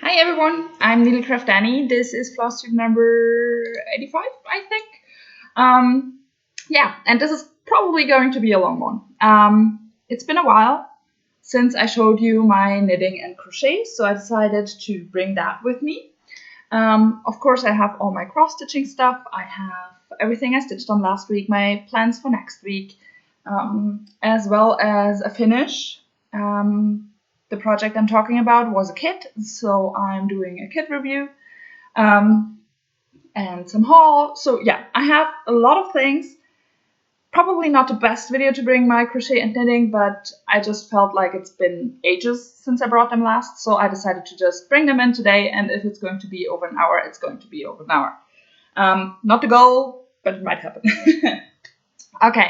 Hi everyone, I'm Needlecraft Annie. This is Flosstube number 85, I think. Yeah, and this is probably going to be a long one. It's been a while since I showed you my knitting and crochet, so I decided to bring that with me. Of course, I have all my cross-stitching stuff. I have everything I stitched on last week, my plans for next week, as well as a finish. The project I'm talking about was a kit, so I'm doing a kit review and some haul. So yeah, I have a lot of things. Probably not the best video to bring my crochet and knitting, but I just felt like it's been ages since I brought them last, so I decided to just bring them in today, and if it's going to be over an hour, it's going to be over an hour. Not the goal, but it might happen. Okay.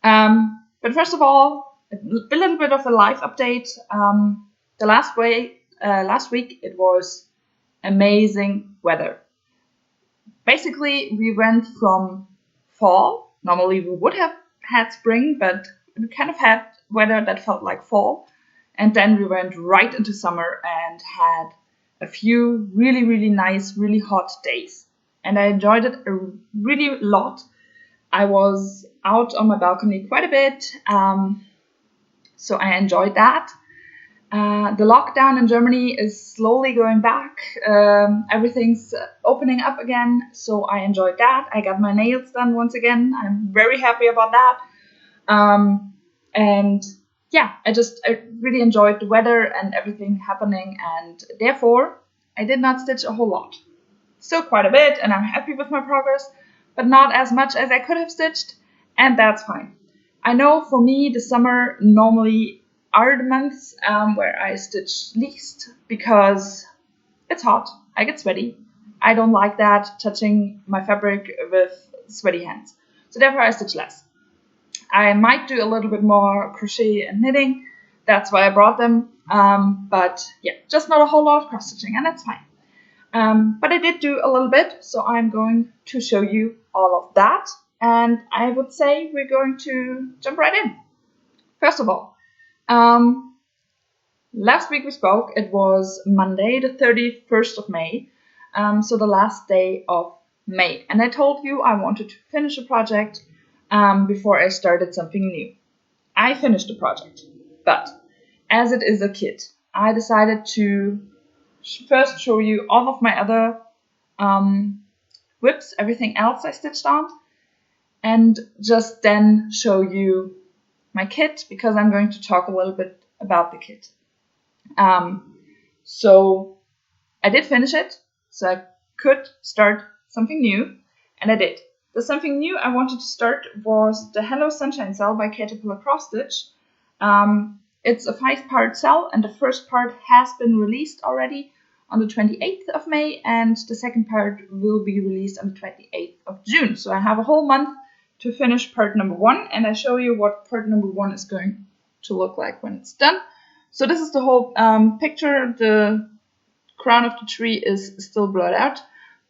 But first of all, a little bit of a life update. The last week it was amazing weather. Basically, we went from fall. Normally we would have had spring, but we kind of had weather that felt like fall. And then we went right into summer and had a few really, really nice, really hot days. And I enjoyed it a really lot. I was out on my balcony quite a bit, so I enjoyed that. The lockdown in Germany is slowly going back. Everything's opening up again, so I enjoyed that. I got my nails done once again. I'm very happy about that. And yeah, I really enjoyed the weather and everything happening, and therefore I did not stitch a whole lot. Still quite a bit, and I'm happy with my progress, but not as much as I could have stitched, and that's fine. I know for me the summer normally are the months where I stitch least because it's hot, I get sweaty. I don't like that, touching my fabric with sweaty hands. So therefore I stitch less. I might do a little bit more crochet and knitting, that's why I brought them, but yeah, just not a whole lot of cross stitching, and that's fine. But I did do a little bit, so I'm going to show you all of that, and I would say we're going to jump right in. First of all, last week we spoke, it was Monday the 31st of May, so the last day of May, and I told you I wanted to finish a project before I started something new. I finished the project, but as it is a kit, I decided to first show you all of my other whips, everything else I stitched on, and just then show you my kit, because I'm going to talk a little bit about the kit. So I did finish it, so I could start something new, and I did. The something new I wanted to start was the Hello Sunshine cell by Caterpillar Cross Stitch. It's a 5-part cell, and the first part has been released already on the 28th of May, and the second part will be released on the 28th of June. So I have a whole month to finish part number 1, and I show you what part number 1 is going to look like when it's done. So this is the whole picture. The crown of the tree is still blurred out,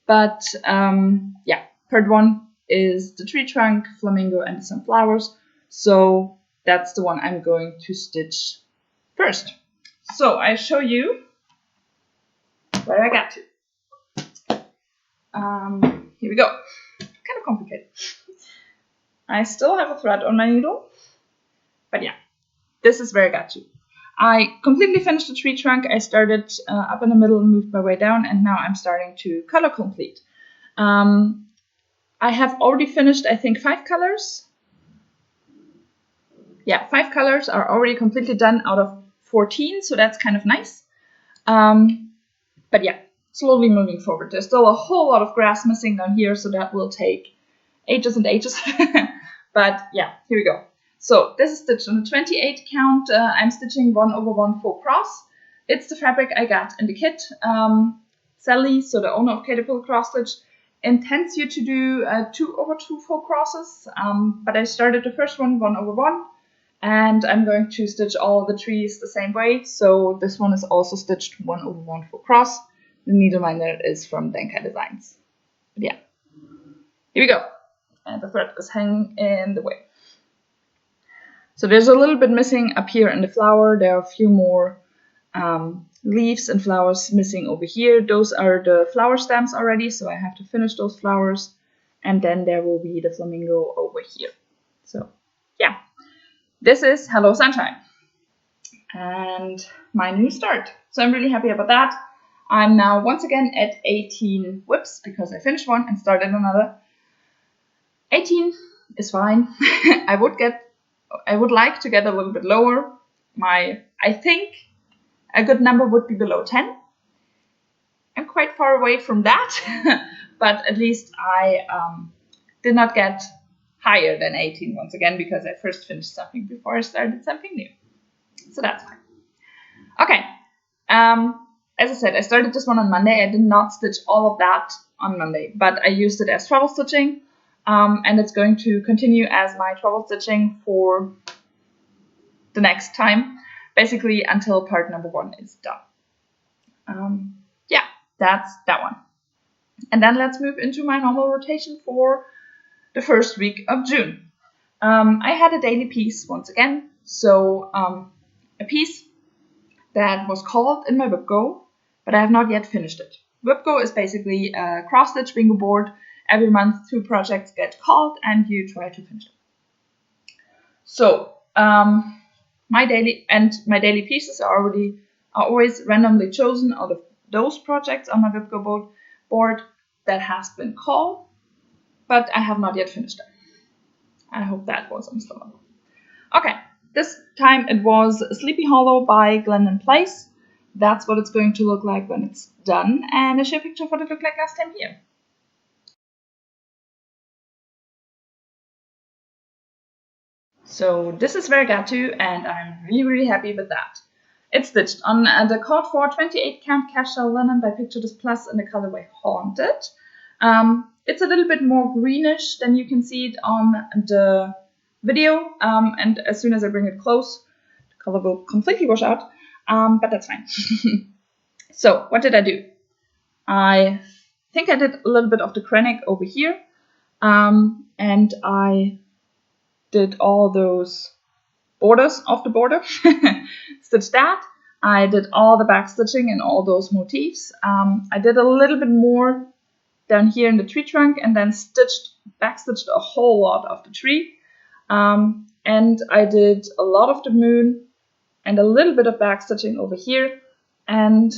but yeah, part 1 is the tree trunk, flamingo, and some flowers. So that's the one I'm going to stitch first. So I show you where I got to. Here we go. Kind of complicated. I still have a thread on my needle, but yeah, this is where I got to. I completely finished the tree trunk. I started up in the middle and moved my way down, and now I'm starting to color complete. I have already finished, I think, 5 colors. Yeah, 5 colors are already completely done out of 14, so that's kind of nice. But yeah, slowly moving forward. There's still a whole lot of grass missing down here, so that will take ages and ages. But yeah, here we go. So this is stitched on the 28 count. I'm stitching 1/1 full cross. It's the fabric I got in the kit. Sally, so the owner of Caterpillar Cross Stitch, intends you to do 2/2 full crosses, but I started the first one 1/1, and I'm going to stitch all the trees the same way. So this one is also stitched 1/1 full cross. The needleminder is from Denka Designs. But yeah, here we go. And the thread is hanging in the way. So there's a little bit missing up here in the flower. There are a few more leaves and flowers missing over here. Those are the flower stems already, so I have to finish those flowers. And then there will be the flamingo over here. So yeah, this is Hello Sunshine and my new start. So I'm really happy about that. I'm now once again at 18 whips because I finished one and started another. 18 is fine. I would like to get a little bit lower. I think a good number would be below 10. I'm quite far away from that, but at least I did not get higher than 18 once again because I first finished something before I started something new. So that's fine. Okay. As I said, I started this one on Monday. I did not stitch all of that on Monday, but I used it as travel stitching, and it's going to continue as my travel stitching for the next time, basically until part number 1 is done. Yeah, that's that one. And then let's move into my normal rotation for the first week of June. I had a daily piece once again, so a piece that was called in my WhipGo, but I have not yet finished it. WhipGo is basically a cross-stitch bingo board. Every month 2 projects get called and you try to finish them. So my daily pieces are always randomly chosen out of those projects on my WhipGo board that has been called, but I have not yet finished them. I hope that was understandable. Okay, this time it was Sleepy Hollow by Glendon Place. That's what it's going to look like when it's done, and I show a picture of what it looked like last time here. So this is where I got to, and I'm really happy with that. It's stitched on the code for 28 count cashel linen by Picture This Plus in the colorway Haunted. It's a little bit more greenish than you can see it on the video, and as soon as I bring it close, the color will completely wash out, but that's fine. So what did I do? I think I did a little bit of the Krennic over here, and I did all those borders of the border, stitched that. I did all the back stitching and all those motifs. I did a little bit more down here in the tree trunk, and then back stitched a whole lot of the tree. And I did a lot of the moon and a little bit of back stitching over here, and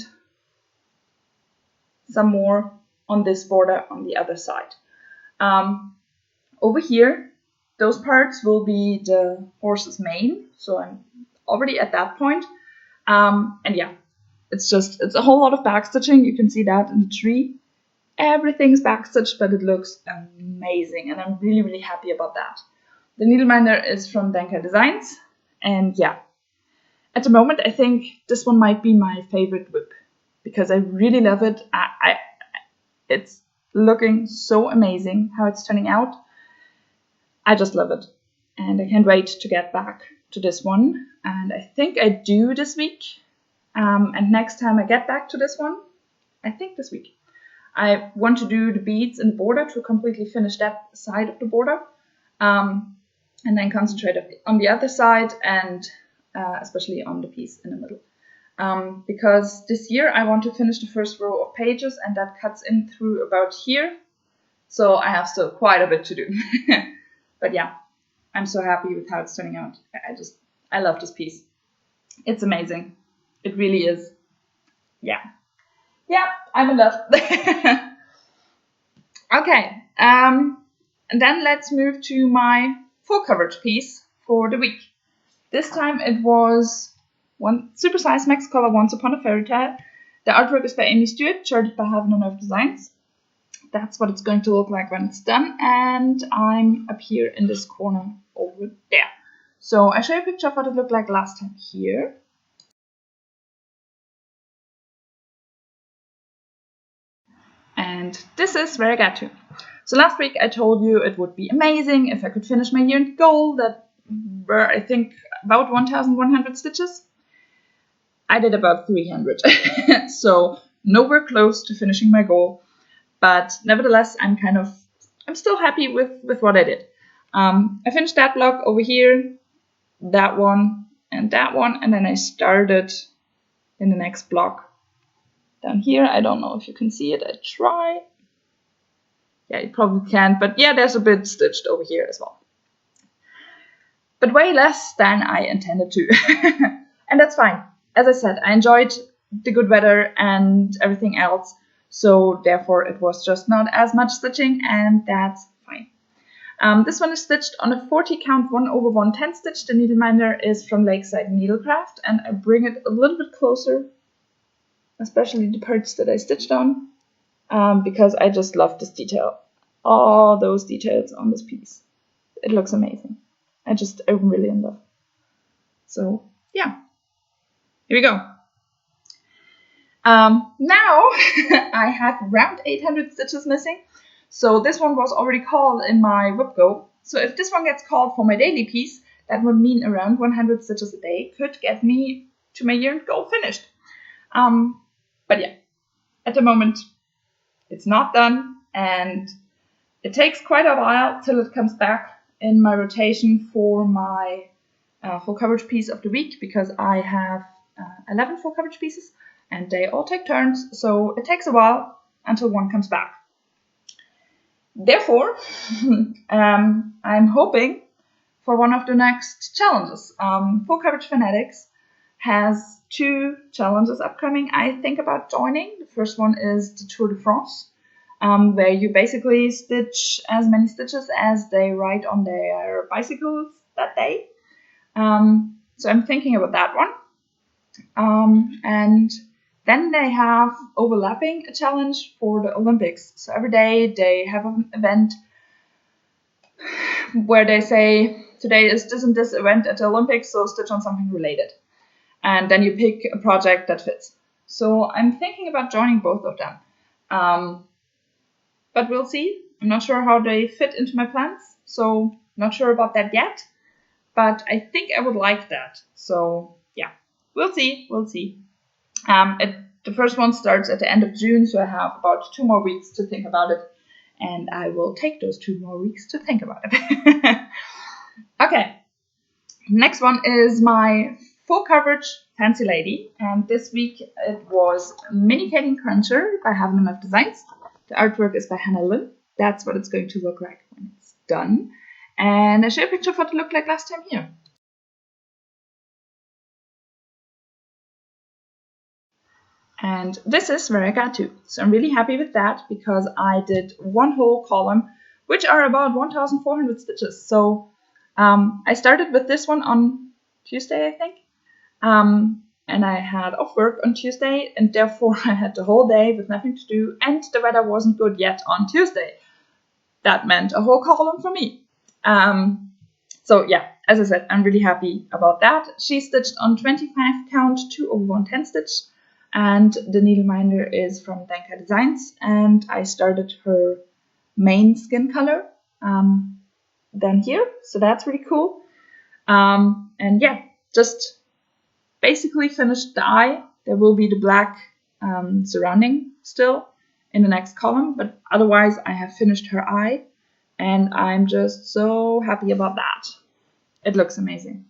some more on this border on the other side. Over here, those parts will be the horse's mane, so I'm already at that point. And yeah, it's a whole lot of back stitching. You can see that in the tree. Everything's back stitched, but it looks amazing, and I'm really happy about that. The needleminder is from Denka Designs, and yeah, at the moment I think this one might be my favorite whip because I really love it. It's looking so amazing how it's turning out. I just love it, and I can't wait to get back to this one, and I think I do this week, and next time I get back to this one, I think this week, I want to do the beads in the border to completely finish that side of the border, and then concentrate on the other side, and especially on the piece in the middle. Because this year I want to finish the first row of pages, and that cuts in through about here, so I have still quite a bit to do. But yeah, I'm so happy with how it's turning out. I love this piece. It's amazing. It really is. Yeah. Yeah, I'm in love. Okay, and then let's move to my full coverage piece for the week. This time it was one supersized max color Once Upon a Fairy Tale. The artwork is by Amy Stewart, charted by Heaven and Earth Designs. That's what it's going to look like when it's done, and I'm up here in this corner over there. So I show you a picture of what it looked like last time here. And this is where I got to. So last week I told you it would be amazing if I could finish my year-end goal that were, I think, about 1,100 stitches. I did about 300, so nowhere close to finishing my goal. But nevertheless, I'm still happy with what I did. I finished that block over here, that one, and then I started in the next block. Down here, I don't know if you can see it, I try. Yeah, you probably can't, but yeah, there's a bit stitched over here as well. But way less than I intended to. And that's fine. As I said, I enjoyed the good weather and everything else, so therefore it was just not as much stitching, and that's fine. This one is stitched on a 40 count 1/110 stitch. The needleminder is from Lakeside Needlecraft, and I bring it a little bit closer, especially the parts that I stitched on, because I just love this detail. All those details on this piece. It looks amazing. I'm really in love. So yeah, here we go. Now I have around 800 stitches missing. So this one was already called in my whip go. So if this one gets called for my daily piece, that would mean around 100 stitches a day could get me to my year goal finished. But yeah, at the moment it's not done, and it takes quite a while till it comes back in my rotation for my full coverage piece of the week, because I have 11 full coverage pieces and they all take turns, so it takes a while until one comes back. Therefore, I'm hoping for one of the next challenges. Full Coverage Fanatics has 2 challenges upcoming I think about joining. The first one is the Tour de France, where you basically stitch as many stitches as they ride on their bicycles that day. So I'm thinking about that one. And then they have overlapping a challenge for the Olympics. So every day they have an event where they say, today is this and this event at the Olympics, so stitch on something related. And then you pick a project that fits. So I'm thinking about joining both of them. But we'll see. I'm not sure how they fit into my plans, so not sure about that yet. But I think I would like that. So yeah, we'll see. The first one starts at the end of June, so I have about 2 more weeks to think about it. And I will take those 2 more weeks to think about it. Okay, next one is my full coverage Fancy Lady. And this week it was Mini Katie Cruncher by Haven Enough Designs. The artwork is by Hannah Lynn. That's what it's going to look like when it's done. And I show you a picture of what it looked like last time here. And this is where I got to. So I'm really happy with that, because I did 1 whole column, which are about 1,400 stitches. So I started with this one on Tuesday, I think. And I had off work on Tuesday, and therefore I had the whole day with nothing to do, and the weather wasn't good yet on Tuesday. That meant a whole column for me. So yeah, as I said, I'm really happy about that. She stitched on 25 count 2/110 stitch, and the needleminder is from Denka Designs, and I started her main skin color down here, so that's really cool. And yeah, just basically finished the eye. There will be the black surrounding still in the next column, but otherwise I have finished her eye, and I'm just so happy about that. It looks amazing.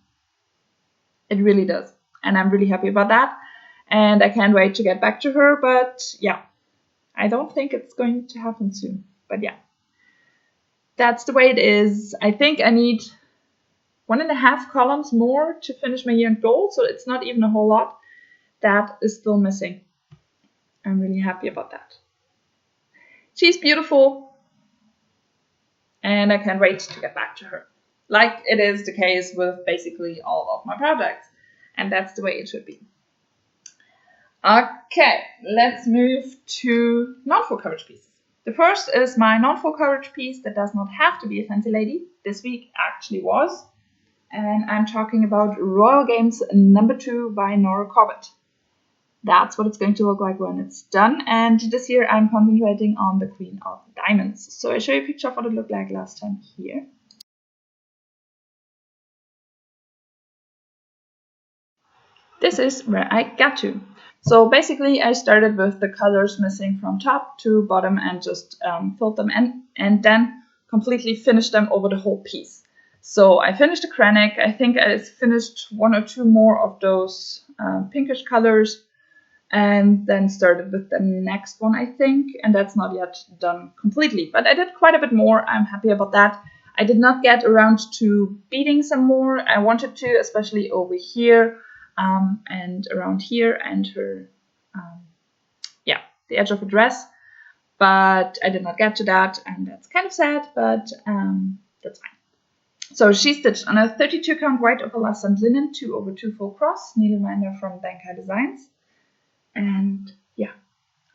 It really does, and I'm really happy about that, and I can't wait to get back to her. But yeah, I don't think it's going to happen soon, but yeah, that's the way it is. I think I need 1.5 columns more to finish my year-end goal, so it's not even a whole lot. That is still missing. I'm really happy about that. She's beautiful, and I can't wait to get back to her, like it is the case with basically all of my projects, and that's the way it should be. Okay, let's move to non-full coverage pieces. The first is my non-full coverage piece that does not have to be a Fancy Lady. This week actually was. And I'm talking about Royal Games number 2 by Nora Corbett. That's what it's going to look like when it's done. And this year I'm concentrating on the Queen of Diamonds. So I show you a picture of what it looked like last time here. This is where I got to. So basically I started with the colors missing from top to bottom and just filled them in, and then completely finished them over the whole piece. So I finished the Krennic. I think I finished 1 or 2 more of those pinkish colors. and then started with the next one, I think, and that's not yet done completely, but I did quite a bit more. I'm happy about that. I did not get around to beading some more. I wanted to, especially over here and around here and her, yeah, the edge of her dress, but I did not get to that, and that's kind of sad, but that's fine. So she stitched on a 32 count white overlap and linen 2/2 full cross needleminder from Dankai Designs. And yeah,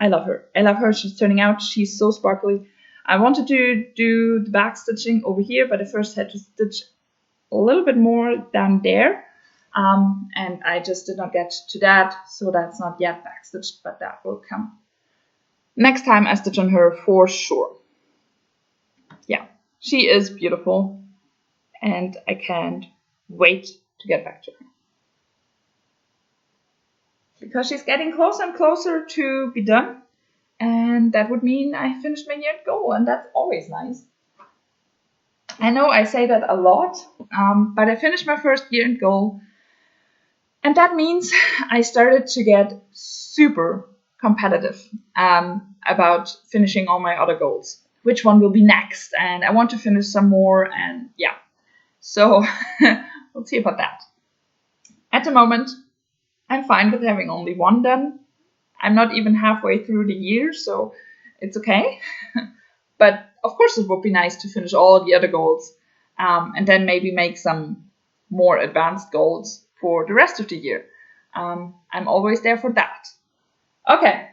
I love her. I love her. She's turning out. She's so sparkly. I wanted to do the back stitching over here, but I first had to stitch a little bit more down there. And I just did not get to that, so that's not yet back stitched, but that will come next time I stitch on her for sure. Yeah, she is beautiful, and I can't wait to get back to her, because she's getting closer and closer to be done, and that would mean I finished my year goal, and that's always nice. I know I say that a lot, but I finished my first year end goal, and that means I started to get super competitive about finishing all my other goals. Which one will be next? And I want to finish some more, and yeah. So we'll see about that. At the moment, I'm fine with having only one done. I'm not even halfway through the year, so it's okay. But of course it would be nice to finish all the other goals and then maybe make some more advanced goals for the rest of the year. I'm always there for that. Okay,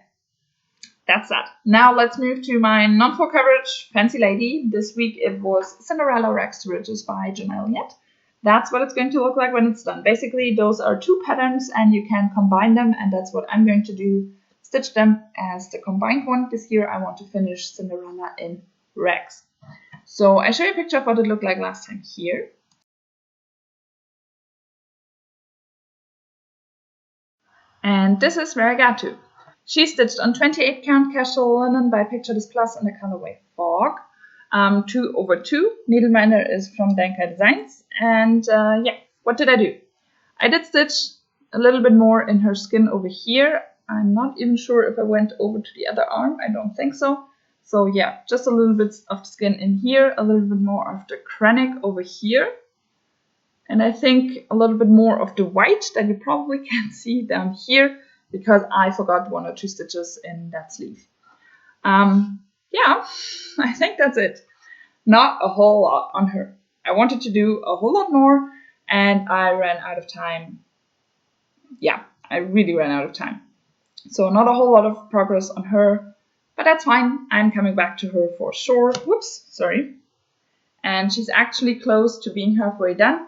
that's that. Now let's move to my non-full coverage Fancy Lady. This week it was Cinderella Rags to Riches by Janelle Yet. That's what it's going to look like when it's done. Basically, those are two patterns and you can combine them, and that's what I'm going to do. Stitch them as the combined one. This year I want to finish Cinderella in rags. So I show you a picture of what it looked like last time here. And this is where I got to. She stitched on 28 count casual linen by Picture This Plus in the colorway Fog. 2/2. Needleminder is from Dankai Designs. And yeah, what did I do? I did stitch a little bit more in her skin over here. I'm not even sure if I went over to the other arm. I don't think so. So yeah, just a little bit of skin in here, a little bit more of the chronic over here. And I think a little bit more of the white that you probably can't see down here, because I forgot 1 or 2 stitches in that sleeve. Yeah, I think that's it. Not a whole lot on her. I wanted to do a whole lot more, and I ran out of time. Yeah, I really ran out of time. So not a whole lot of progress on her, but that's fine. I'm coming back to her for sure. Whoops, sorry. And she's actually close to being halfway done.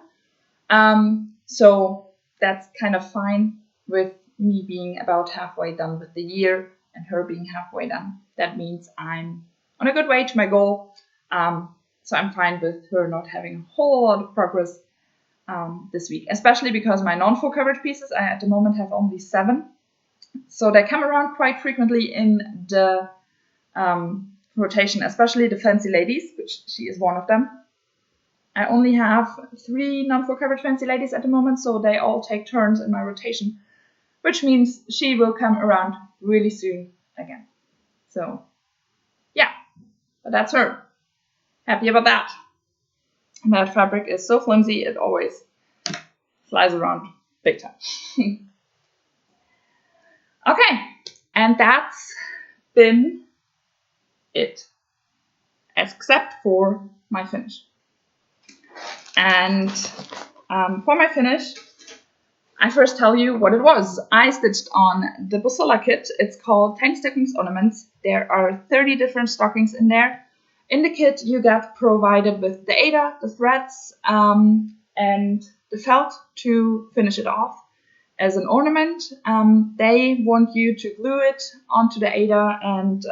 So that's kind of fine with me being about halfway done with the year and her being halfway done. That means I'm on a good way to my goal. So I'm fine with her not having a whole lot of progress this week, especially because my non-full coverage pieces, I at the moment have only 7. So they come around quite frequently in the rotation, especially the Fancy Ladies, which she is one of them. I only have 3 non-full coverage Fancy Ladies at the moment, so they all take turns in my rotation, which means she will come around really soon again. So yeah, but that's her. Happy about that. And that fabric is so flimsy, it always flies around big time. Okay, and that's been it, except for my finish. And for my finish, I first tell you what it was. I stitched on the Bussola kit. It's called Tiny Stockings Ornaments. There are 30 different stockings in there. In the kit, you get provided with the Aida, the threads, and the felt to finish it off as an ornament. They want you to glue it onto the Aida and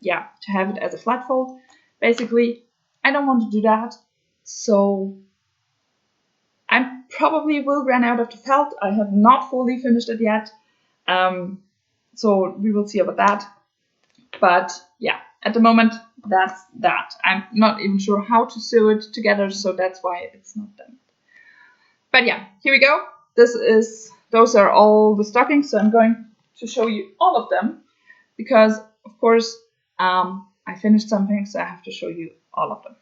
yeah, to have it as a flat fold. Basically, I don't want to do that, so I probably will run out of the felt. I have not fully finished it yet, so we will see about that. But yeah, at the moment, that's that. I'm not even sure how to sew it together, so that's why it's not done. But yeah, here we go. Those are all the stockings, so I'm going to show you all of them because, of course, I finished something, so I have to show you all of them.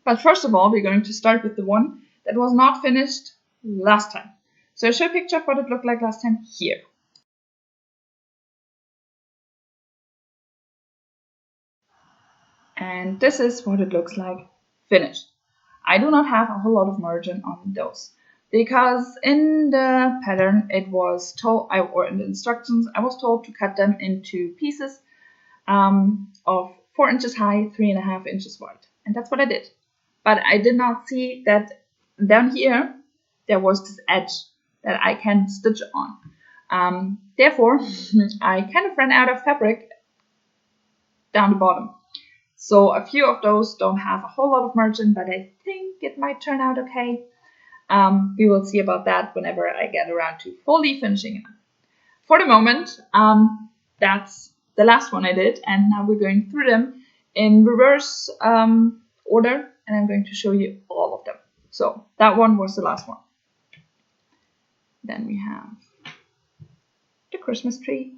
But first of all, we're going to start with the one that was not finished last time. So I'll show a picture of what it looked like last time here. And this is what it looks like finished. I do not have a whole lot of margin on those because in the pattern it was told, or in the instructions, I was told to cut them into pieces of 4 inches high, 3.5 inches wide. And that's what I did. But I did not see that down here there was this edge that I can stitch on. Therefore, I kind of ran out of fabric down the bottom. So a few of those don't have a whole lot of margin, but I think it might turn out okay. We will see about that whenever I get around to fully finishing it. For the moment, that's the last one I did, and now we're going through them in reverse order, and I'm going to show you all of them. So that one was the last one. Then we have the Christmas tree.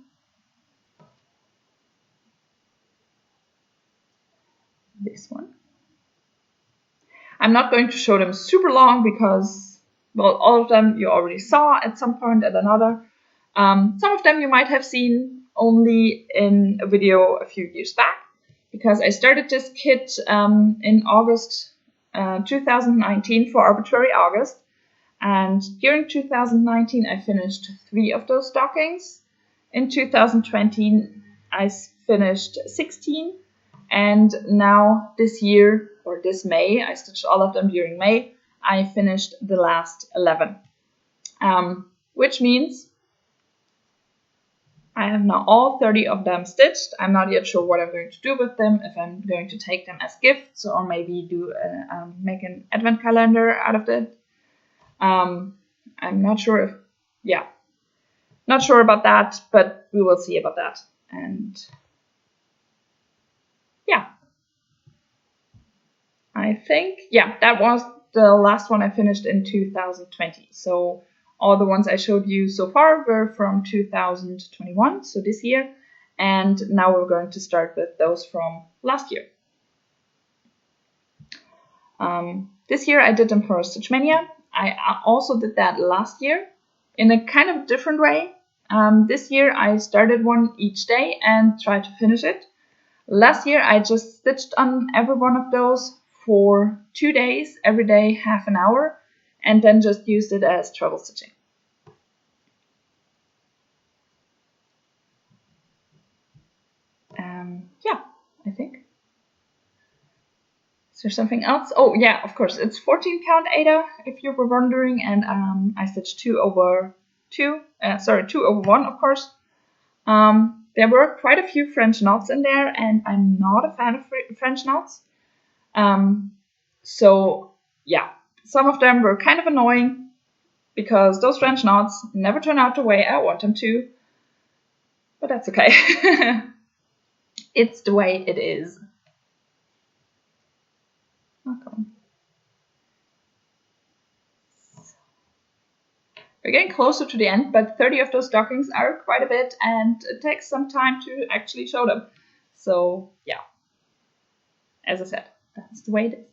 This one. I'm not going to show them super long because, well, all of them you already saw at some point at another. Some of them you might have seen only in a video a few years back because I started this kit in August 2019 for Arbitrary August. And during 2019 I finished 3 of those stockings. In 2020 I finished 16. And now this year, or this May, I stitched all of them during May, I finished the last 11. Which means I have now all 30 of them stitched. I'm not yet sure what I'm going to do with them, if I'm going to take them as gifts or maybe do make an advent calendar out of it. I'm not sure if, not sure about that, but we will see about that. And yeah, I think, that was the last one I finished in 2020. So all the ones I showed you so far were from 2021, so this year. And now we're going to start with those from last year. This year I did them for Stitch Mania. I also did that last year in a kind of different way. This year I started one each day and tried to finish it. Last year I just stitched on every one of those for 2 days, every day half an hour, and then just used it as treble stitching. I think. Is there something else? Oh yeah, of course, it's 14 count Ada, if you were wondering, and I stitched 2 over 1, of course. There were quite a few French knots in there, and I'm not a fan of French knots. So yeah, some of them were kind of annoying because those French knots never turn out the way I want them to. But that's okay. It's the way it is. Okay. We're getting closer to the end, but 30 of those stockings are quite a bit, and it takes some time to actually show them. So yeah, as I said, that's the way it is.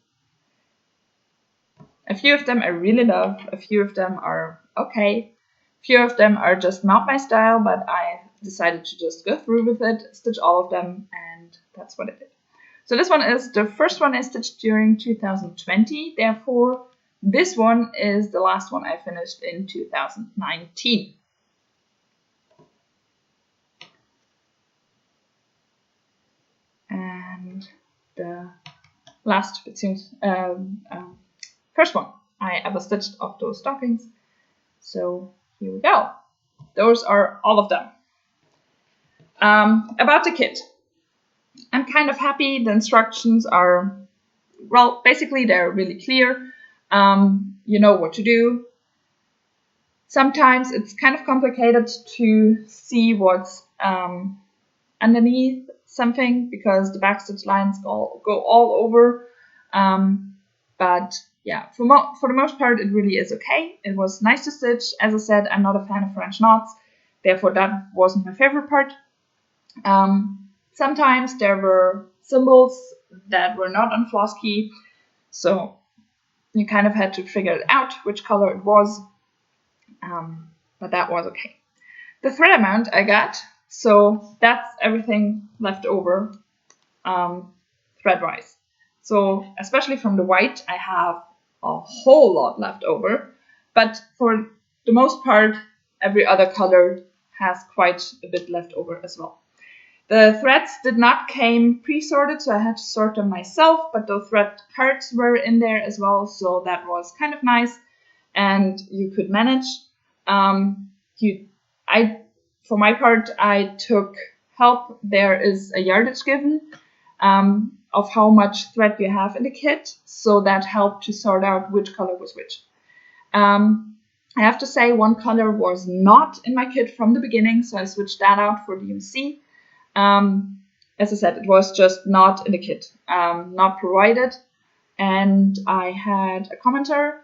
A few of them I really love, a few of them are okay, a few of them are just not my style, but I decided to just go through with it, stitch all of them, and that's what I did. So this one is, the first one I stitched during 2020, therefore this one is the last one I finished in 2019. And the last, it seems, first one I ever stitched of those stockings. So here we go. Those are all of them. About the kit. I'm kind of happy. The instructions are, well, basically they're really clear. You know what to do. Sometimes it's kind of complicated to see what's underneath something because the backstitch lines go all over. But yeah, for the most part, it really is okay. It was nice to stitch. As I said, I'm not a fan of French knots. therefore that wasn't my favorite part. Sometimes there were symbols that were not on floss key, so you kind of had to figure it out which color it was, but that was okay. The thread amount I got, so that's everything left over thread-wise. So especially from the white, I have a whole lot left over, but for the most part, every other color has quite a bit left over as well. The threads did not came pre-sorted, so I had to sort them myself, but the thread cards were in there as well, so that was kind of nice, and you could manage. For my part, I took help. There is a yardage given of how much thread you have in the kit, so that helped to sort out which color was which. I have to say one color was not in my kit from the beginning, so I switched that out for DMC. As I said, it was just not in the kit, not provided. And I had a commenter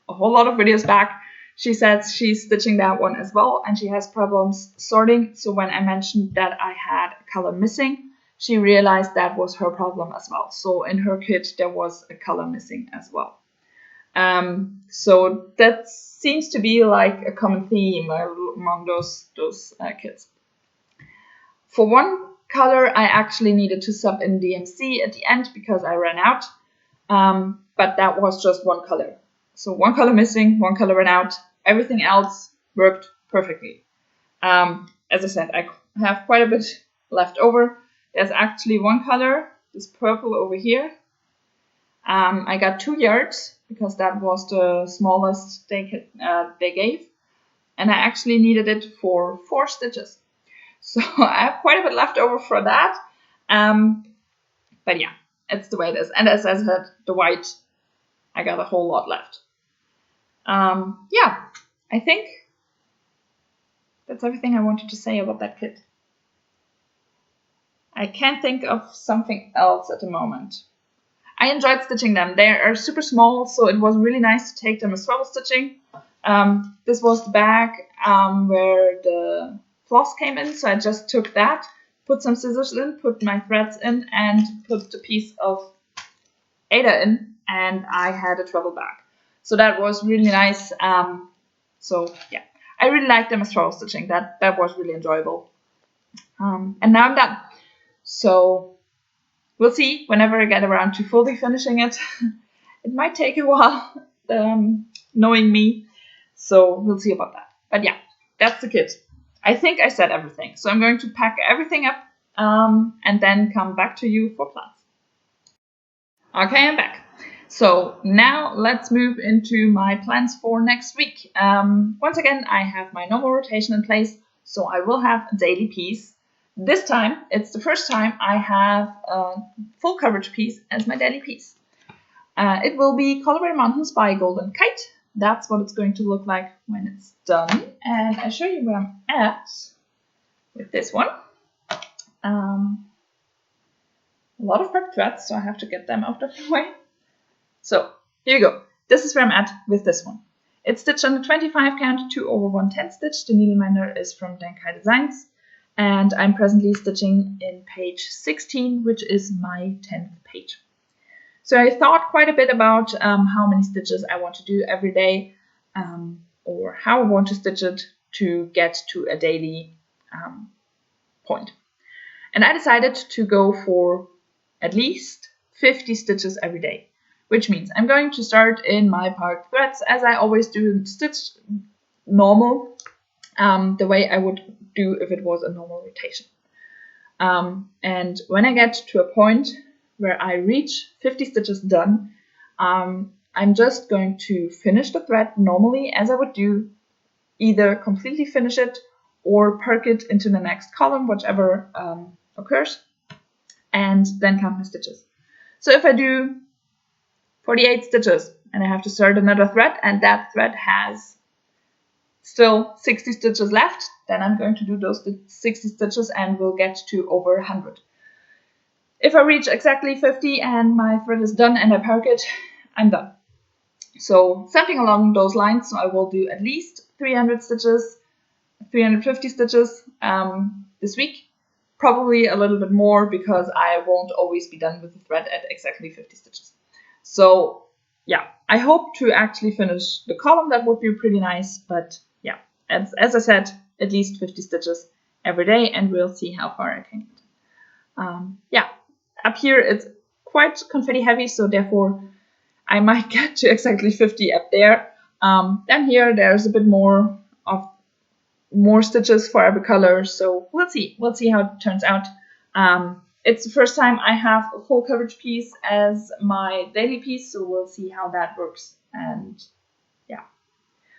a whole lot of videos back. She says she's stitching that one as well, and she has problems sorting. So when I mentioned that I had a color missing, she realized that was her problem as well. So in her kit, there was a color missing as well. So that seems to be like a common theme among those kits. For one color, I actually needed to sub in DMC at the end because I ran out, but that was just one color. So one color missing, one color ran out, everything else worked perfectly. As I said, I have quite a bit left over. There's actually one color, this purple over here. I got 2 yards because that was the smallest they gave, and I actually needed it for 4 stitches. So I have quite a bit left over for that. But yeah, it's the way it is. And as I said, the white, I got a whole lot left. Yeah, I think that's everything I wanted to say about that kit. I can't think of something else at the moment. I enjoyed stitching them. They are super small, so it was really nice to take them as swaddle stitching. This was the bag where the floss came in, so I just took that, put some scissors in, put my threads in, and put the piece of Ada in, and I had a travel bag. So that was really nice. So yeah, I really liked them as swaddle stitching. That was really enjoyable. And now I'm done. So we'll see whenever I get around to fully finishing it. It might take a while, knowing me. So we'll see about that. But yeah, that's the kit. I think I said everything. So I'm going to pack everything up and then come back to you for plans. Okay, I'm back. So now let's move into my plans for next week. Once again, I have my normal rotation in place. So I will have a daily piece. This time, it's the first time I have a full coverage piece as my daily piece. It will be Colorado Mountains by Golden Kite. That's what it's going to look like when it's done. And I'll show you where I'm at with this one. A lot of prep threads, so I have to get them out of the way. So here you go. This is where I'm at with this one. It's stitched on the 25 count, 2/110 stitch. The needleminder is from Denkai Designs. And I'm presently stitching in page 16, which is my 10th page. So I thought quite a bit about how many stitches I want to do every day, or how I want to stitch it to get to a daily point. And I decided to go for at least 50 stitches every day, which means I'm going to start in my parked threads as I always do, stitch normal, the way I would do if it was a normal rotation. And when I get to a point where I reach 50 stitches done, I'm just going to finish the thread normally as I would do, either completely finish it or perk it into the next column, whichever occurs, and then count my stitches. So if I do 48 stitches and I have to start another thread and that thread has still 60 stitches left, then I'm going to do those 60 stitches and we'll get to over 100. If I reach exactly 50 and my thread is done and I perk it, I'm done. So something along those lines. So I will do at least 300 stitches 350 stitches this week. Probably a little bit more because I won't always be done with the thread at exactly 50 stitches. So yeah, I hope to actually finish the column. That would be pretty nice. But yeah, as I said, at least 50 stitches every day, and we'll see how far I can get. Yeah, up here it's quite confetti heavy, so therefore I might get to exactly 50 up there. Then here there's a bit more stitches for every color, so we'll see how it turns out. It's the first time I have a full coverage piece as my daily piece, so we'll see how that works. And yeah,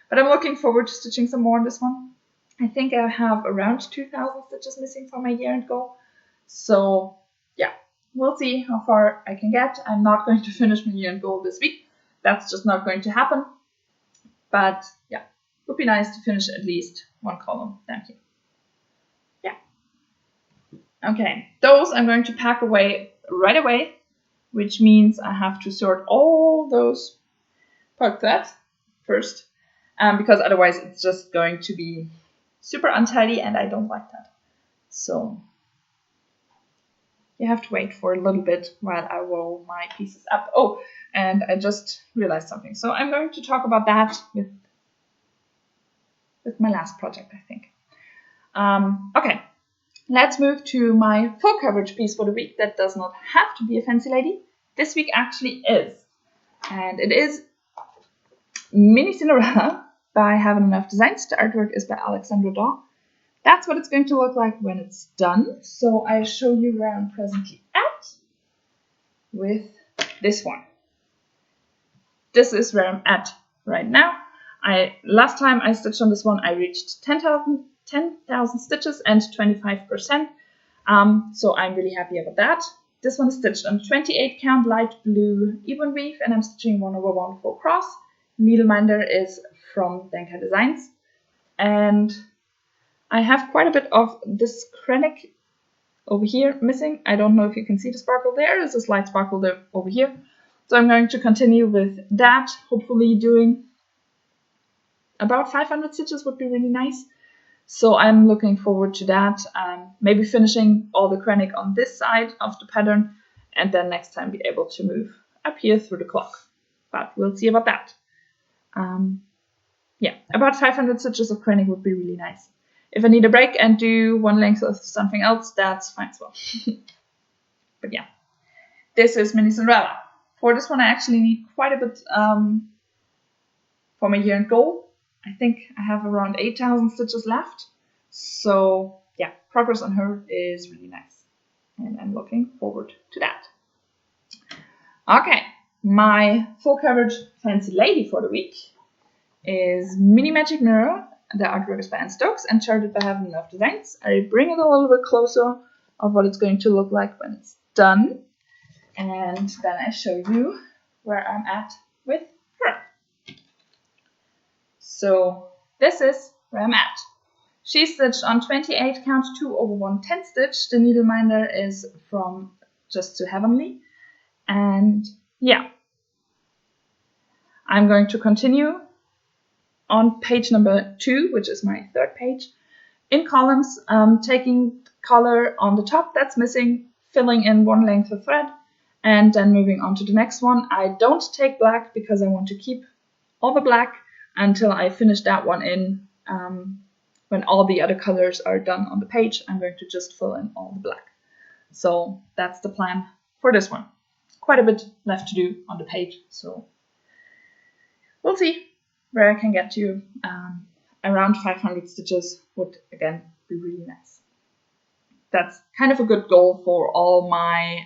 but I'm looking forward to stitching some more on this one. I think I have around 2,000 stitches missing for my year-end goal, so yeah, we'll see how far I can get. I'm not going to finish my year-end goal this week. That's just not going to happen. But yeah, it would be nice to finish at least one column down here. Yeah. Okay, those I'm going to pack away right away, which means I have to sort all those part threads first, because otherwise it's just going to be super untidy and I don't like that. So you have to wait for a little bit while I roll my pieces up. Oh, and I just realized something. So I'm going to talk about that with my last project, I think. Okay, let's move to my full coverage piece for the week that does not have to be a fancy lady. This week actually is. And it is Mini Cinderella by Haven't Enough Designs. The artwork is by Alexandra Daw. That's what it's going to look like when it's done. So I show you where I'm presently at with this one. This is where I'm at right now. Last time I stitched on this one, I reached 10,000 stitches and 25%. So I'm really happy about that. This one is stitched on 28 count light blue even weave, and I'm stitching 1/1 full cross. Needleminder is from Denka Designs, and I have quite a bit of this cranic over here missing. I don't know if you can see the sparkle there. There's a slight sparkle there over here. So I'm going to continue with that. Hopefully doing about 500 stitches would be really nice. So I'm looking forward to that. Maybe finishing all the cranic on this side of the pattern, and then next time be able to move up here through the clock. But we'll see about that. Yeah, about 500 stitches of cranic would be really nice. If I need a break and do one length of something else, that's fine as well. But yeah, this is Mini Cinderella. For this one, I actually need quite a bit for my year-end goal. I think I have around 8,000 stitches left. So yeah, progress on her is really nice. And I'm looking forward to that. Okay, my full coverage fancy lady for the week is Mini Magic Mirror. The artwork is by Anne Stokes and charted by Haven't Enough Designs. I bring it a little bit closer of what it's going to look like when it's done. And then I show you where I'm at with her. So this is where I'm at. She's stitched on 28 count 2/1 10 stitch. The needleminder is from Just to Heavenly. And yeah, I'm going to continue on page number 2, which is my third page, in columns, taking color on the top that's missing, filling in one length of thread, and then moving on to the next one. I don't take black because I want to keep all the black until I finish that one in. When all the other colors are done on the page, I'm going to just fill in all the black. So that's the plan for this one. Quite a bit left to do on the page, so we'll see where I can get to. Around 500 stitches would again be really nice. That's kind of a good goal for all my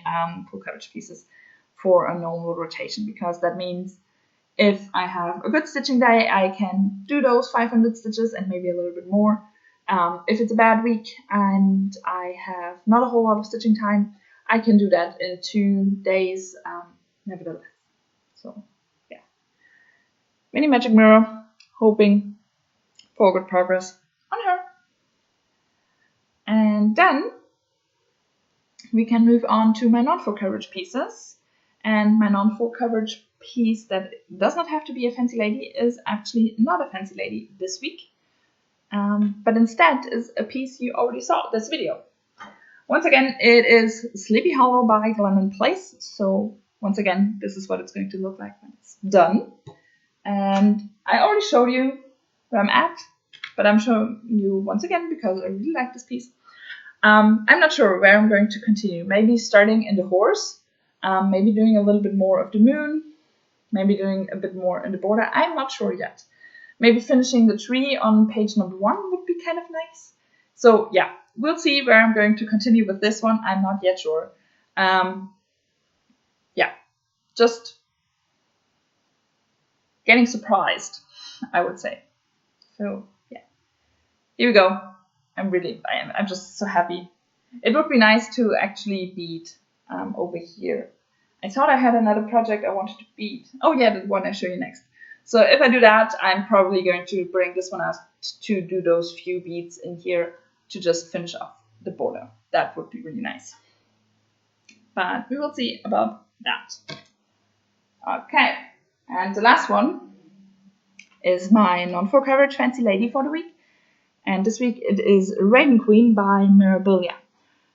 full coverage pieces for a normal rotation, because that means if I have a good stitching day, I can do those 500 stitches and maybe a little bit more. If it's a bad week and I have not a whole lot of stitching time, I can do that in 2 days, nevertheless. So yeah, Mini Magic Mirror, hoping for good progress on her. And then we can move on to my non-full coverage pieces. And my non-full coverage piece that does not have to be a fancy lady is actually not a fancy lady this week. but instead is a piece you already saw this video. Once again, it is Sleepy Hollow by Glen & Place. So once again, this is what it's going to look like when it's done. And I already showed you where I'm at, but I'm showing you once again because I really like this piece. I'm not sure where I'm going to continue. Maybe starting in the horse, maybe doing a little bit more of the moon, maybe doing a bit more in the border. I'm not sure yet. Maybe finishing the tree on page number 1 would be kind of nice. So yeah, we'll see where I'm going to continue with this one. I'm not yet sure. Yeah, just getting surprised, I would say. So yeah, here we go. I'm just so happy. It would be nice to actually bead over here. I thought I had another project I wanted to bead. Oh yeah, the one I show you next. So if I do that, I'm probably going to bring this one out to do those few beads in here to just finish off the border. That would be really nice. But we will see about that. Okay, and the last one is my non-full coverage fancy lady for the week. And this week it is Raven Queen by Mirabilia.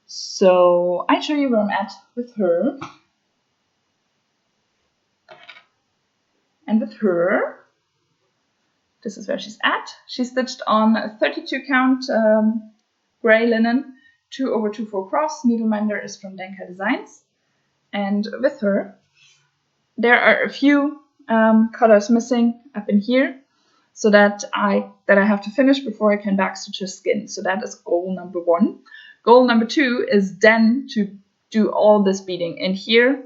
So I show you where I'm at with her. And with her, this is where she's at. She's stitched on a 32 count gray linen 2/2/4 cross. Needleminder is from Denka Designs. And with her, there are a few colors missing up in here, so that I have to finish before I can backstitch her skin. So that is goal number 1. Goal number 2 is then to do all this beading in here,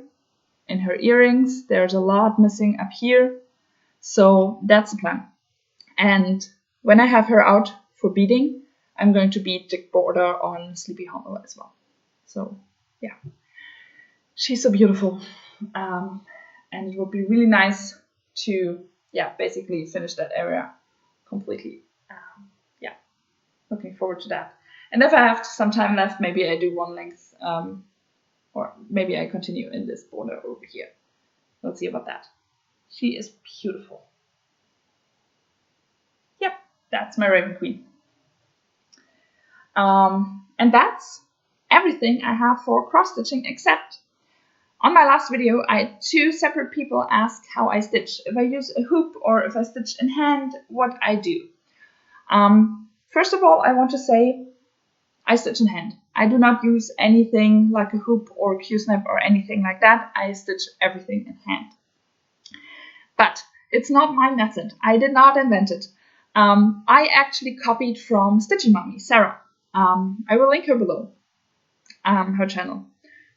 in her earrings. There's a lot missing up here, so that's the plan. And when I have her out for beading, I'm going to bead the border on Sleepy Hollow as well. So yeah, she's so beautiful, and it would be really nice to basically finish that area completely. Yeah, looking forward to that. And if I have some time left, maybe I do one length, or maybe I continue in this border over here. Let's see about that. She is beautiful. Yep, that's my Raven Queen. And that's everything I have for cross stitching, except on my last video I had 2 separate people ask how I stitch, if I use a hoop or if I stitch in hand, what I do. First of all, I want to say I stitch in hand. I do not use anything like a hoop or Q-snap or anything like that. I stitch everything in hand. But it's not my method. I did not invent it. I actually copied from Stitching Mommy, Sarah. I will link her below, her channel.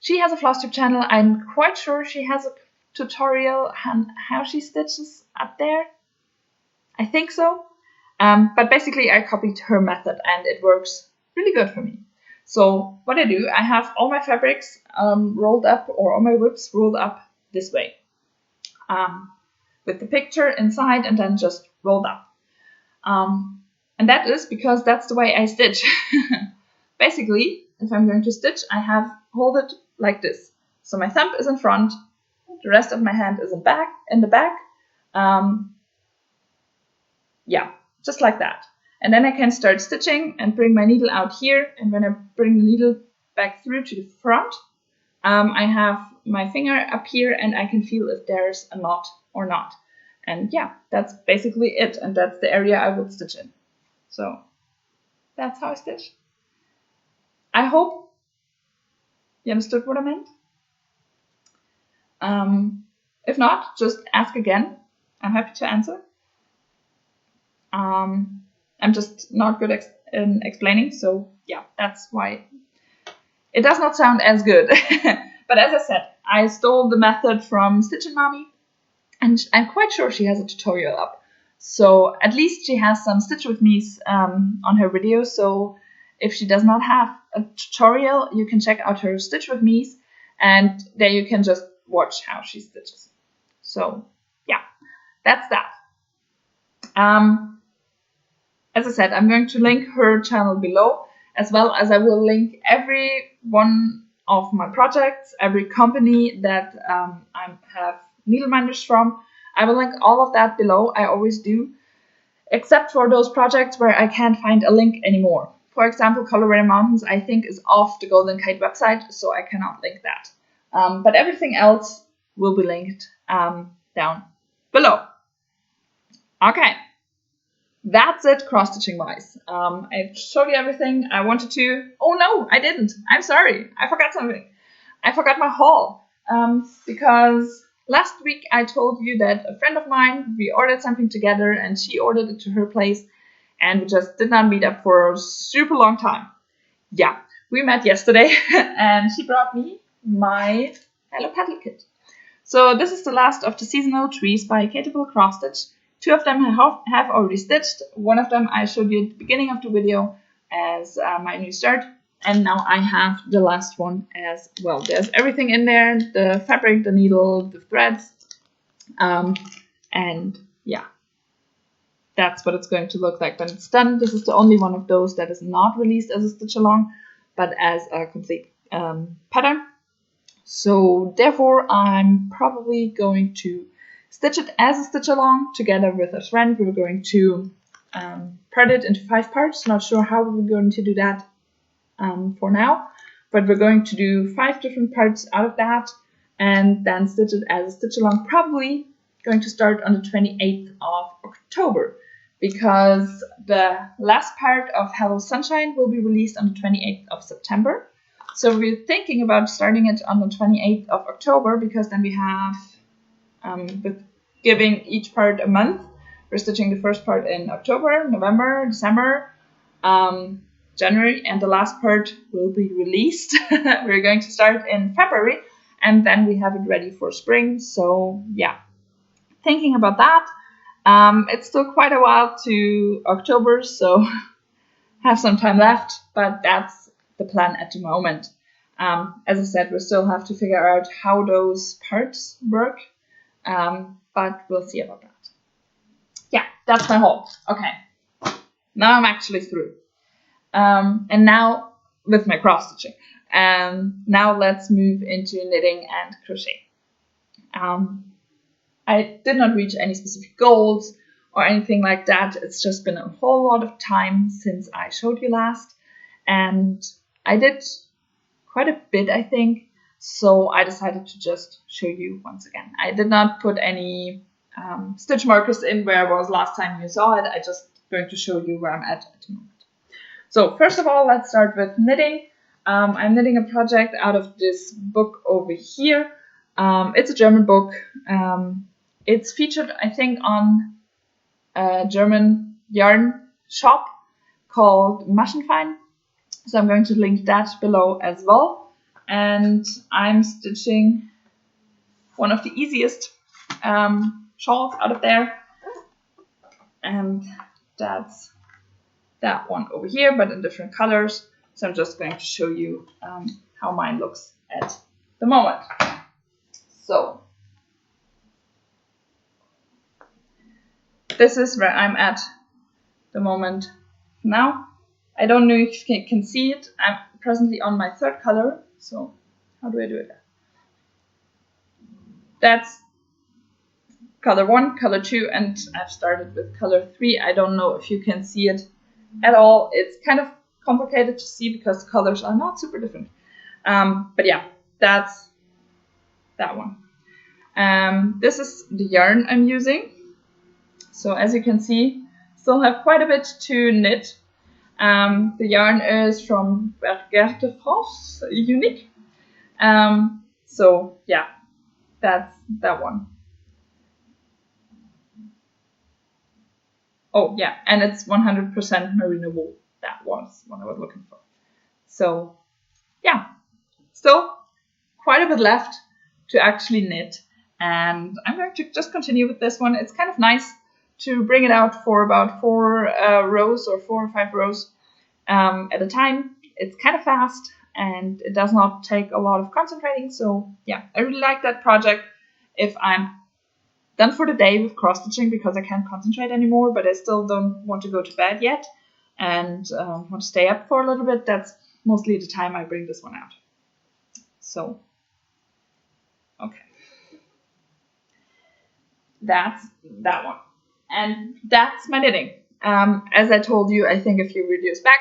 She has a Flosstube channel. I'm quite sure she has a tutorial on how she stitches up there. I think so. But basically I copied her method and it works really good for me. So what I do, I have all my fabrics rolled up, or all my whips rolled up this way, with the picture inside and then just rolled up. And that is because that's the way I stitch. Basically, if I'm going to stitch, I hold it like this. So my thumb is in front, the rest of my hand is in the back. Yeah, just like that. And then I can start stitching and bring my needle out here. And when I bring the needle back through to the front, I have my finger up here and I can feel if there's a knot or not. And yeah, that's basically it. And that's the area I would stitch in. So that's how I stitch. I hope you understood what I meant. If not, just ask again. I'm happy to answer. I'm just not good in explaining, so yeah, that's why it does not sound as good. But as I said, I stole the method from Stitching Mommy, and I'm quite sure she has a tutorial up. So at least she has some Stitch With Me's on her video, so if she does not have a tutorial, you can check out her Stitch With Me's, and there you can just watch how she stitches. So yeah, that's that. As I said, I'm going to link her channel below, as well as I will link every one of my projects, every company that I have needleminders from. I will link all of that below. I always do. except for those projects where I can't find a link anymore. For example, Colorado Mountains, I think, is off the Golden Kite website, so I cannot link that. But everything else will be linked down below. Okay, that's it cross-stitching wise. I showed you everything I wanted to. Oh no, I didn't. I'm sorry. I forgot something. I forgot my haul because last week I told you that a friend of mine, we ordered something together and she ordered it to her place and we just did not meet up for a super long time. Yeah, we met yesterday and she brought me my Hello Petal kit. So this is the last of the seasonal trees by Kateable Cross Stitch. 2 of them have already stitched. One of them I showed you at the beginning of the video as my new start. And now I have the last one as well. There's everything in there, the fabric, the needle, the threads. And yeah, that's what it's going to look like when it's done. This is the only one of those that is not released as a stitch along, but as a complete pattern. So therefore, I'm probably going to stitch it as a stitch along together with a friend. We're going to part it into 5 parts. Not sure how we're going to do that for now, but we're going to do 5 different parts out of that and then stitch it as a stitch along. Probably going to start on the 28th of October because the last part of Hello Sunshine will be released on the 28th of September. So we're thinking about starting it on the 28th of October because then we have, with giving each part a month, we're stitching the first part in October, November, December, January, and the last part will be released. We're going to start in February and then we have it ready for spring. So yeah, thinking about that. It's still quite a while to October, so have some time left, but that's the plan at the moment. As I said, we still have to figure out how those parts work, but we'll see about that. Yeah, that's my haul. Okay, now I'm actually through. And now with my cross stitching. Now let's move into knitting and crochet. I did not reach any specific goals or anything like that. It's just been a whole lot of time since I showed you last. And I did quite a bit, I think. So I decided to just show you once again. I did not put any stitch markers in where I was last time you saw it. I just going to show you where I'm at the moment. So first of all, let's start with knitting. I'm knitting a project out of this book over here. It's a German book. It's featured, I think, on a German yarn shop called Maschenfein. So I'm going to link that below as well. And I'm stitching one of the easiest shawls out of there. And that's that one over here, but in different colors. So I'm just going to show you how mine looks at the moment. So this is where I'm at the moment now. I don't know if you can see it. I'm presently on my 3rd color. So how do I do it? That's color 1, color 2, and I've started with color 3. I don't know if you can see it at all. It's kind of complicated to see because the colors are not super different. But yeah, that's that one. This is the yarn I'm using. So as you can see, still have quite a bit to knit. The yarn is from Bergerte France, Unique. So yeah, that's that one. Oh yeah, and it's 100% merino wool. That was what I was looking for. So yeah, still quite a bit left to actually knit. And I'm going to just continue with this one. It's kind of nice to bring it out for about 4 rows or 4 or 5 rows at a time. It's kind of fast and it does not take a lot of concentrating. So yeah, I really like that project if I'm done for the day with cross stitching because I can't concentrate anymore, but I still don't want to go to bed yet and want to stay up for a little bit. That's mostly the time I bring this one out. So, okay. That's that one. And that's my knitting. As I told you, I think a few videos back,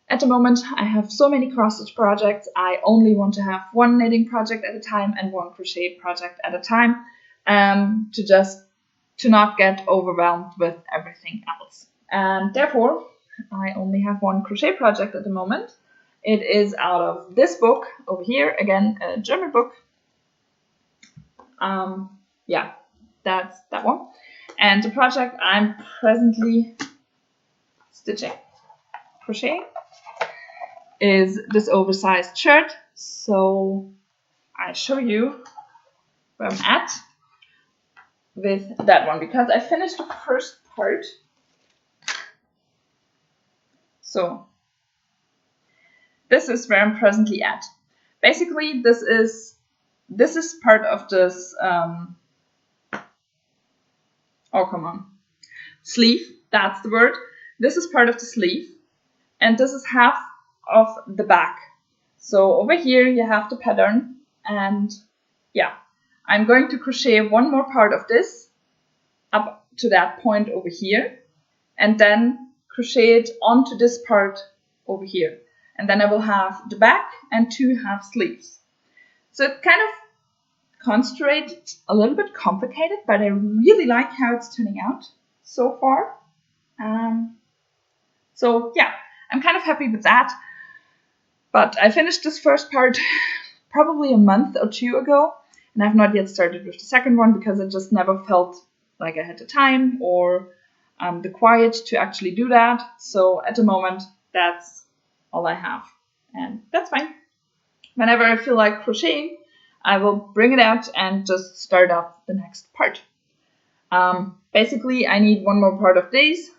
at the moment I have so many cross-stitch projects, I only want to have one knitting project at a time and one crochet project at a time, to not get overwhelmed with everything else. And therefore, I only have one crochet project at the moment. It is out of this book over here, again, a German book. Yeah, that's that one. And the project I'm presently stitching, crocheting, is this oversized shirt. So I show you where I'm at with that one, because I finished the first part. So this is where I'm presently at. Basically, this is part of this oh, come on, sleeve, that's the word. This is part of the sleeve, and this is half of the back. So over here you have the pattern, and yeah, I'm going to crochet one more part of this up to that point over here, and then crochet it onto this part over here. And then I will have the back and 2 half sleeves. So it kind of constructed a little bit complicated, but I really like how it's turning out so far. So yeah, I'm kind of happy with that. But I finished this first part probably a month or 2 ago, and I've not yet started with the second one because I just never felt like I had the time or the quiet to actually do that. So at the moment, that's all I have, and that's fine. Whenever I feel like crocheting, I will bring it out and just start up the next part. Basically, I need one more part of these,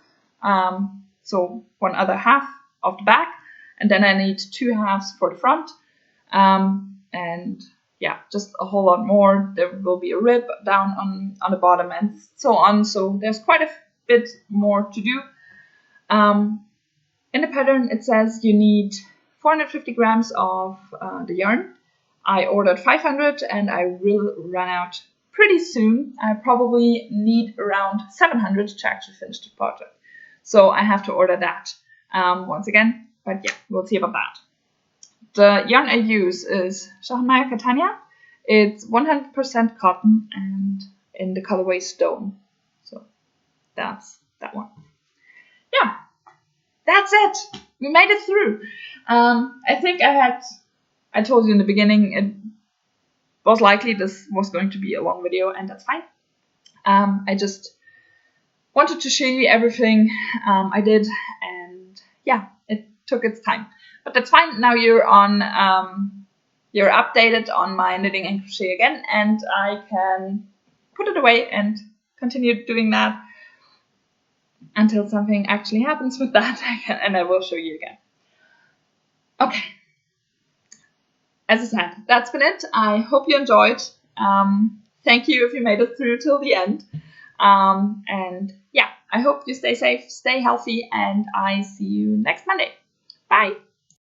so one other half of the back, and then I need 2 halves for the front, and yeah, just a whole lot more. There will be a rib down on the bottom and so on, so there's quite a bit more to do. In the pattern it says you need 450 grams of the yarn. I ordered 500 and I will run out pretty soon. I probably need around 700 to actually finish the project. So I have to order that once again, but yeah, we'll see about that. The yarn I use is Shahmaya Catania. It's 100% cotton and in the colorway Stone. So that's that one. Yeah, that's it. We made it through. I think I told you in the beginning it was likely this was going to be a long video, and that's fine. I just wanted to show you everything I did, and yeah, it took its time. But that's fine. Now you're updated on my knitting and crochet again, and I can put it away and continue doing that until something actually happens with that, and I will show you again. Okay. As I said, that's been it. I hope you enjoyed. Thank you if you made it through till the end. And yeah, I hope you stay safe, stay healthy, and I see you next Monday. Bye.